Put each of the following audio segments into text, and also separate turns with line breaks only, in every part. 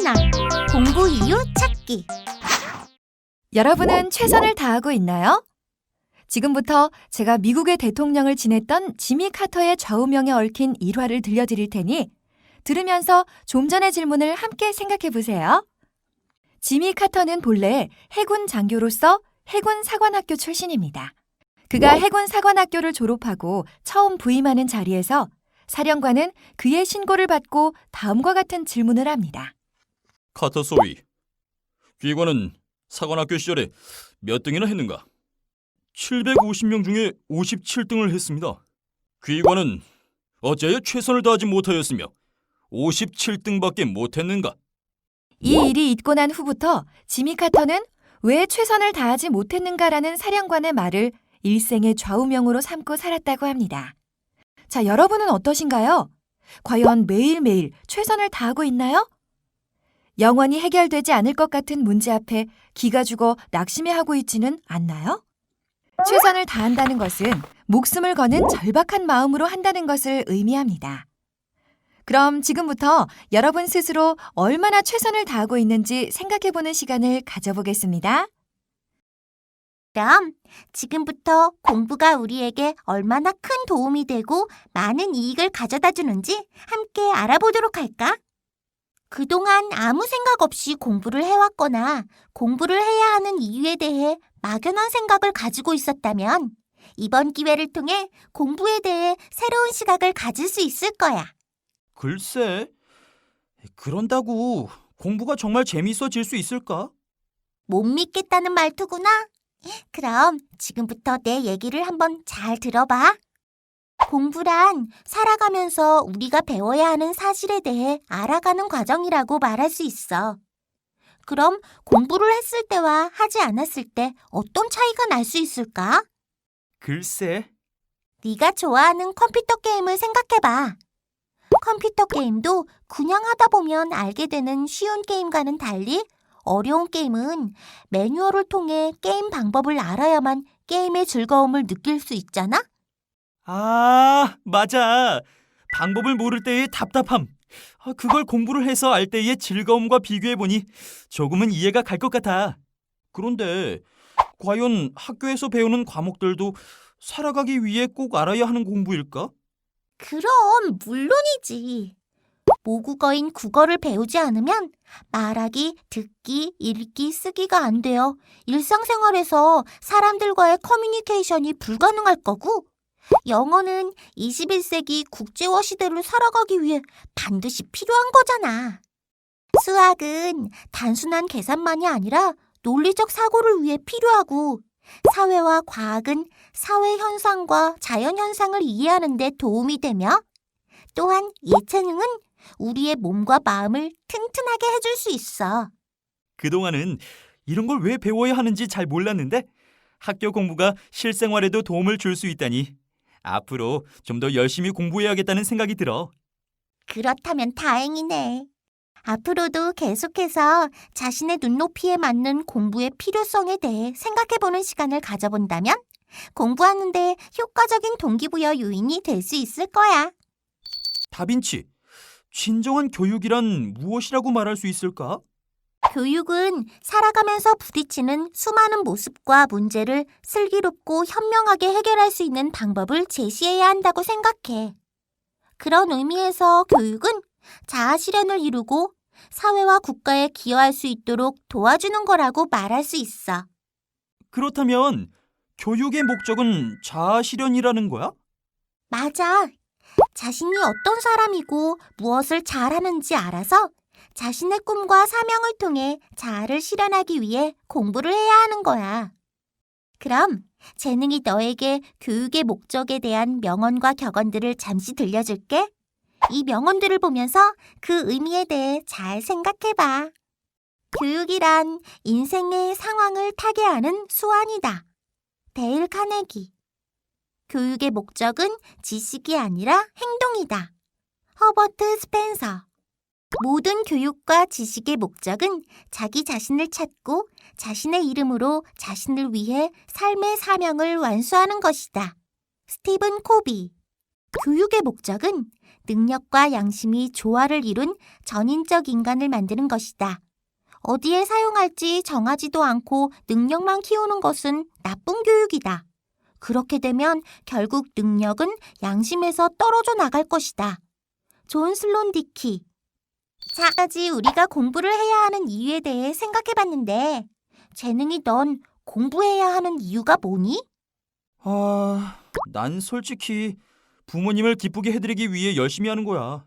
채널 공부 이유 찾기.
여러분은 최선을 다하고 있나요? 지금부터 제가 미국의 대통령을 지냈던 지미 카터의 좌우명에 얽힌 일화를 들려드릴 테니 들으면서 좀 전의 질문을 함께 생각해 보세요. 지미 카터는 본래 해군 장교로서 해군 사관학교 출신입니다. 그가 해군 사관학교를 졸업하고 처음 부임하는 자리에서 사령관은 그의 신고를 받고 다음과 같은 질문을 합니다.
카터 소위, 귀관은 사관학교 시절에 몇 등이나 했는가? 750명 중에 57등을 했습니다. 귀관은 어찌하여 최선을 다하지 못하였으며 57등밖에 못했는가?
이 일이 있고 난 후부터 지미 카터는 왜 최선을 다하지 못했는가라는 사령관의 말을 일생의 좌우명으로 삼고 살았다고 합니다. 자, 여러분은 어떠신가요? 과연 매일매일 최선을 다하고 있나요? 영원히 해결되지 않을 것 같은 문제 앞에 기가 죽어 낙심해하고 있지는 않나요? 최선을 다한다는 것은 목숨을 거는 절박한 마음으로 한다는 것을 의미합니다. 그럼 지금부터 여러분 스스로 얼마나 최선을 다하고 있는지 생각해보는 시간을 가져보겠습니다.
그럼 지금부터 공부가 우리에게 얼마나 큰 도움이 되고 많은 이익을 가져다 주는지 함께 알아보도록 할까? 그동안 아무 생각 없이 공부를 해왔거나 공부를 해야 하는 이유에 대해 막연한 생각을 가지고 있었다면 이번 기회를 통해 공부에 대해 새로운 시각을 가질 수 있을 거야.
글쎄, 그런다고 공부가 정말 재미있어질 수 있을까?
못 믿겠다는 말투구나. 그럼 지금부터 내 얘기를 한번 잘 들어봐. 공부란 살아가면서 우리가 배워야 하는 사실에 대해 알아가는 과정이라고 말할 수 있어. 그럼 공부를 했을 때와 하지 않았을 때 어떤 차이가 날 수 있을까?
글쎄,
네가 좋아하는 컴퓨터 게임을 생각해봐. 컴퓨터 게임도 그냥 하다 보면 알게 되는 쉬운 게임과는 달리 어려운 게임은 매뉴얼을 통해 게임 방법을 알아야만 게임의 즐거움을 느낄 수 있잖아?
맞아. 방법을 모를 때의 답답함. 그걸 공부를 해서 알 때의 즐거움과 비교해보니 조금은 이해가 갈 것 같아. 그런데 과연 학교에서 배우는 과목들도 살아가기 위해 꼭 알아야 하는 공부일까?
그럼 물론이지. 모국어인 국어를 배우지 않으면 말하기, 듣기, 읽기, 쓰기가 안 되어 일상생활에서 사람들과의 커뮤니케이션이 불가능할 거고, 영어는 21세기 국제화 시대를 살아가기 위해 반드시 필요한 거잖아. 수학은 단순한 계산만이 아니라 논리적 사고를 위해 필요하고, 사회와 과학은 사회 현상과 자연 현상을 이해하는 데 도움이 되며, 또한 예체능은 우리의 몸과 마음을 튼튼하게 해줄 수 있어.
그동안은 이런 걸 왜 배워야 하는지 잘 몰랐는데 학교 공부가 실생활에도 도움을 줄 수 있다니 앞으로 좀 더 열심히 공부해야겠다는 생각이 들어.
그렇다면 다행이네. 앞으로도 계속해서 자신의 눈높이에 맞는 공부의 필요성에 대해 생각해보는 시간을 가져본다면 공부하는 데 효과적인 동기부여 요인이 될 수 있을 거야.
다빈치, 진정한 교육이란 무엇이라고 말할 수 있을까?
교육은 살아가면서 부딪히는 수많은 모습과 문제를 슬기롭고 현명하게 해결할 수 있는 방법을 제시해야 한다고 생각해. 그런 의미에서 교육은 자아 실현을 이루고 사회와 국가에 기여할 수 있도록 도와주는 거라고 말할 수 있어.
그렇다면 교육의 목적은 자아 실현이라는 거야?
맞아. 자신이 어떤 사람이고 무엇을 잘하는지 알아서 자신의 꿈과 사명을 통해 자아를 실현하기 위해 공부를 해야 하는 거야. 그럼 재능이 너에게 교육의 목적에 대한 명언과 격언들을 잠시 들려줄게. 이 명언들을 보면서 그 의미에 대해 잘 생각해봐. 교육이란 인생의 상황을 타개하는 수완이다. 데일 카네기. 교육의 목적은 지식이 아니라 행동이다. 허버트 스펜서. 모든 교육과 지식의 목적은 자기 자신을 찾고 자신의 이름으로 자신을 위해 삶의 사명을 완수하는 것이다. 스티븐 코비. 교육의 목적은 능력과 양심이 조화를 이룬 전인적 인간을 만드는 것이다. 어디에 사용할지 정하지도 않고 능력만 키우는 것은 나쁜 교육이다. 그렇게 되면 결국 능력은 양심에서 떨어져 나갈 것이다. 존 슬론 디키. 자까지 우리가 공부를 해야 하는 이유에 대해 생각해봤는데 재능이 넌 공부해야 하는 이유가 뭐니?
난 솔직히 부모님을 기쁘게 해드리기 위해 열심히 하는 거야.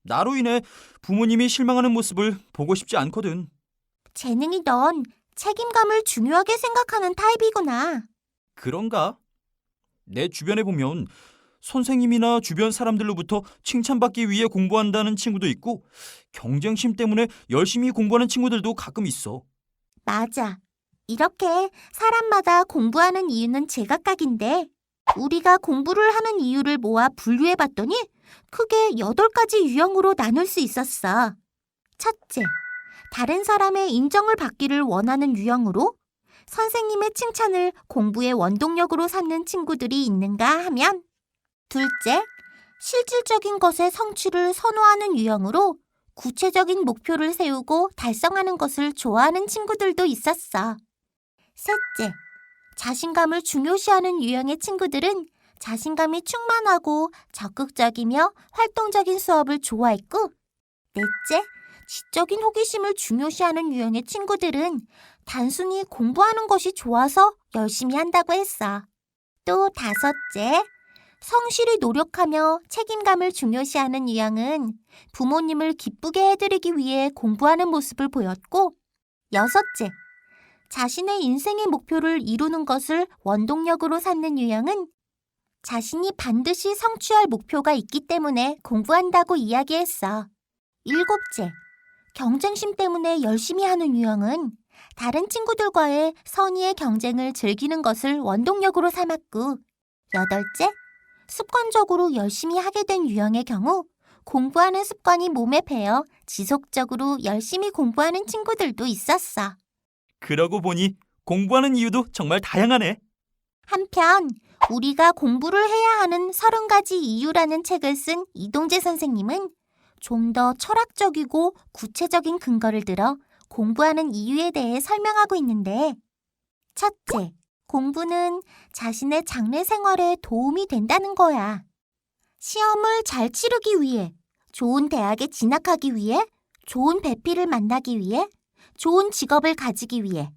나로 인해 부모님이 실망하는 모습을 보고 싶지 않거든.
재능이 넌 책임감을 중요하게 생각하는 타입이구나.
그런가? 내 주변에 보면 선생님이나 주변 사람들로부터 칭찬받기 위해 공부한다는 친구도 있고 경쟁심 때문에 열심히 공부하는 친구들도 가끔 있어.
맞아. 이렇게 사람마다 공부하는 이유는 제각각인데 우리가 공부를 하는 이유를 모아 분류해봤더니 크게 8가지 유형으로 나눌 수 있었어. 첫째, 다른 사람의 인정을 받기를 원하는 유형으로 선생님의 칭찬을 공부의 원동력으로 삼는 친구들이 있는가 하면 둘째, 실질적인 것의 성취를 선호하는 유형으로 구체적인 목표를 세우고 달성하는 것을 좋아하는 친구들도 있었어. 셋째, 자신감을 중요시하는 유형의 친구들은 자신감이 충만하고 적극적이며 활동적인 수업을 좋아했고, 넷째, 지적인 호기심을 중요시하는 유형의 친구들은 단순히 공부하는 것이 좋아서 열심히 한다고 했어. 또 다섯째, 성실히 노력하며 책임감을 중요시하는 유형은 부모님을 기쁘게 해드리기 위해 공부하는 모습을 보였고, 여섯째, 자신의 인생의 목표를 이루는 것을 원동력으로 삼는 유형은 자신이 반드시 성취할 목표가 있기 때문에 공부한다고 이야기했어. 일곱째, 경쟁심 때문에 열심히 하는 유형은 다른 친구들과의 선의의 경쟁을 즐기는 것을 원동력으로 삼았고, 여덟째, 습관적으로 열심히 하게 된 유형의 경우 공부하는 습관이 몸에 배어 지속적으로 열심히 공부하는 친구들도 있었어.
그러고 보니 공부하는 이유도 정말 다양하네.
한편 우리가 공부를 해야 하는 30가지 이유라는 책을 쓴 이동재 선생님은 좀 더 철학적이고 구체적인 근거를 들어 공부하는 이유에 대해 설명하고 있는데, 첫째, 공부는 자신의 장래 생활에 도움이 된다는 거야. 시험을 잘 치르기 위해, 좋은 대학에 진학하기 위해, 좋은 배필을 만나기 위해, 좋은 직업을 가지기 위해.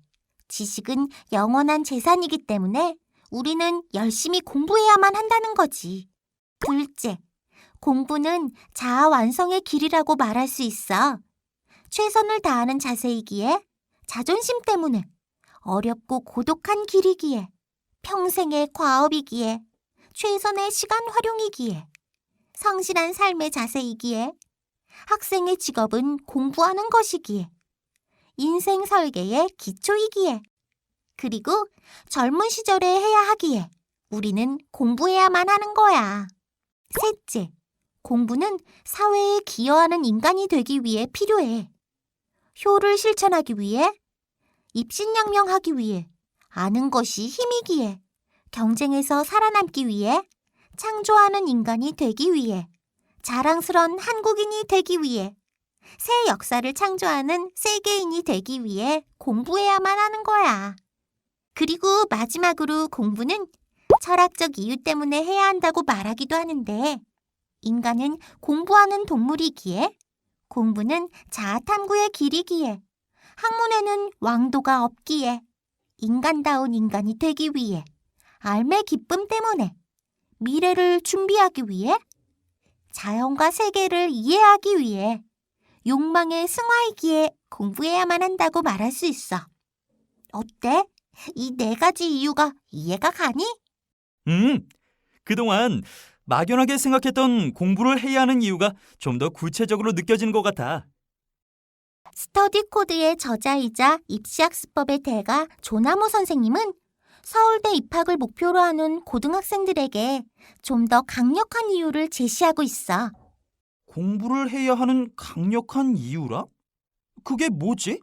지식은 영원한 재산이기 때문에 우리는 열심히 공부해야만 한다는 거지. 둘째, 공부는 자아 완성의 길이라고 말할 수 있어. 최선을 다하는 자세이기에, 자존심 때문에, 어렵고 고독한 길이기에, 평생의 과업이기에, 최선의 시간 활용이기에, 성실한 삶의 자세이기에, 학생의 직업은 공부하는 것이기에, 인생 설계의 기초이기에, 그리고 젊은 시절에 해야 하기에 우리는 공부해야만 하는 거야. 셋째, 공부는 사회에 기여하는 인간이 되기 위해 필요해. 효를 실천하기 위해, 입신양명하기 위해, 아는 것이 힘이기에, 경쟁에서 살아남기 위해, 창조하는 인간이 되기 위해, 자랑스런 한국인이 되기 위해, 새 역사를 창조하는 세계인이 되기 위해 공부해야만 하는 거야. 그리고 마지막으로 공부는 철학적 이유 때문에 해야 한다고 말하기도 하는데, 인간은 공부하는 동물이기에, 공부는 자아탐구의 길이기에, 학문에는 왕도가 없기에, 인간다운 인간이 되기 위해, 삶의 기쁨 때문에, 미래를 준비하기 위해, 자연과 세계를 이해하기 위해, 욕망의 승화이기에 공부해야만 한다고 말할 수 있어. 어때? 이 4가지 이유가 이해가 가니?
그동안 막연하게 생각했던 공부를 해야 하는 이유가 좀 더 구체적으로 느껴지는 것 같아.
스터디 코드의 저자이자 입시학습법의 대가 조나모 선생님은 서울대 입학을 목표로 하는 고등학생들에게 좀 더 강력한 이유를 제시하고 있어.
공부를 해야 하는 강력한 이유라? 그게 뭐지?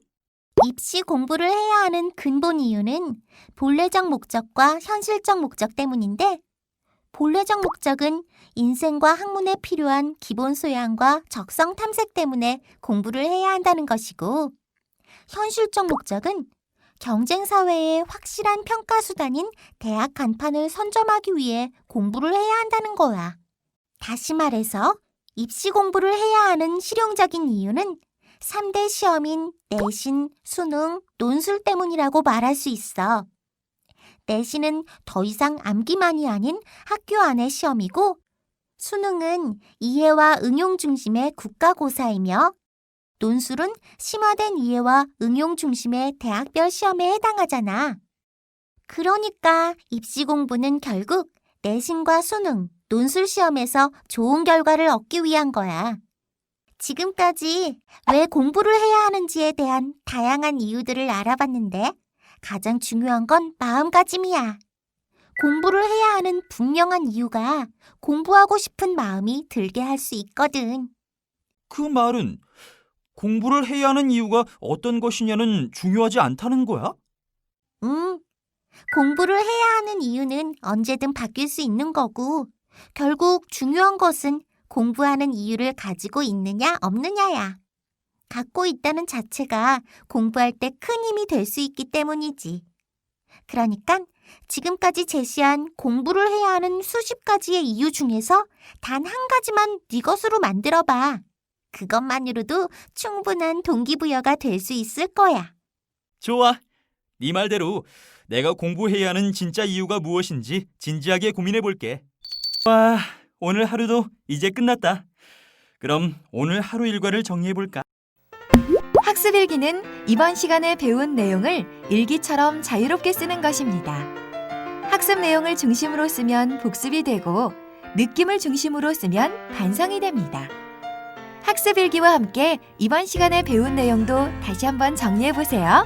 입시 공부를 해야 하는 근본 이유는 본래적 목적과 현실적 목적 때문인데, 본래적 목적은 인생과 학문에 필요한 기본 소양과 적성 탐색 때문에 공부를 해야 한다는 것이고, 현실적 목적은 경쟁 사회의 확실한 평가 수단인 대학 간판을 선점하기 위해 공부를 해야 한다는 거야. 다시 말해서 입시 공부를 해야 하는 실용적인 이유는 3대 시험인 내신, 수능, 논술 때문이라고 말할 수 있어. 내신은 더 이상 암기만이 아닌 학교 안의 시험이고, 수능은 이해와 응용 중심의 국가고사이며, 논술은 심화된 이해와 응용 중심의 대학별 시험에 해당하잖아. 그러니까 입시 공부는 결국 내신과 수능, 논술 시험에서 좋은 결과를 얻기 위한 거야. 지금까지 왜 공부를 해야 하는지에 대한 다양한 이유들을 알아봤는데, 가장 중요한 건 마음가짐이야. 공부를 해야 하는 분명한 이유가 공부하고 싶은 마음이 들게 할 수 있거든.
그 말은 공부를 해야 하는 이유가 어떤 것이냐는 중요하지 않다는 거야?
공부를 해야 하는 이유는 언제든 바뀔 수 있는 거고, 결국 중요한 것은 공부하는 이유를 가지고 있느냐 없느냐야. 갖고 있다는 자체가 공부할 때 큰 힘이 될 수 있기 때문이지. 그러니까 지금까지 제시한 공부를 해야 하는 수십 가지의 이유 중에서 단 한 가지만 네 것으로 만들어봐. 그것만으로도 충분한 동기부여가 될 수 있을 거야.
좋아. 네 말대로 내가 공부해야 하는 진짜 이유가 무엇인지 진지하게 고민해 볼게. 와, 오늘 하루도 이제 끝났다. 그럼 오늘 하루 일과를 정리해 볼까?
학습일기는 이번 시간에 배운 내용을 일기처럼 자유롭게 쓰는 것입니다. 학습 내용을 중심으로 쓰면 복습이 되고, 느낌을 중심으로 쓰면 반성이 됩니다. 학습일기와 함께 이번 시간에 배운 내용도 다시 한번 정리해 보세요.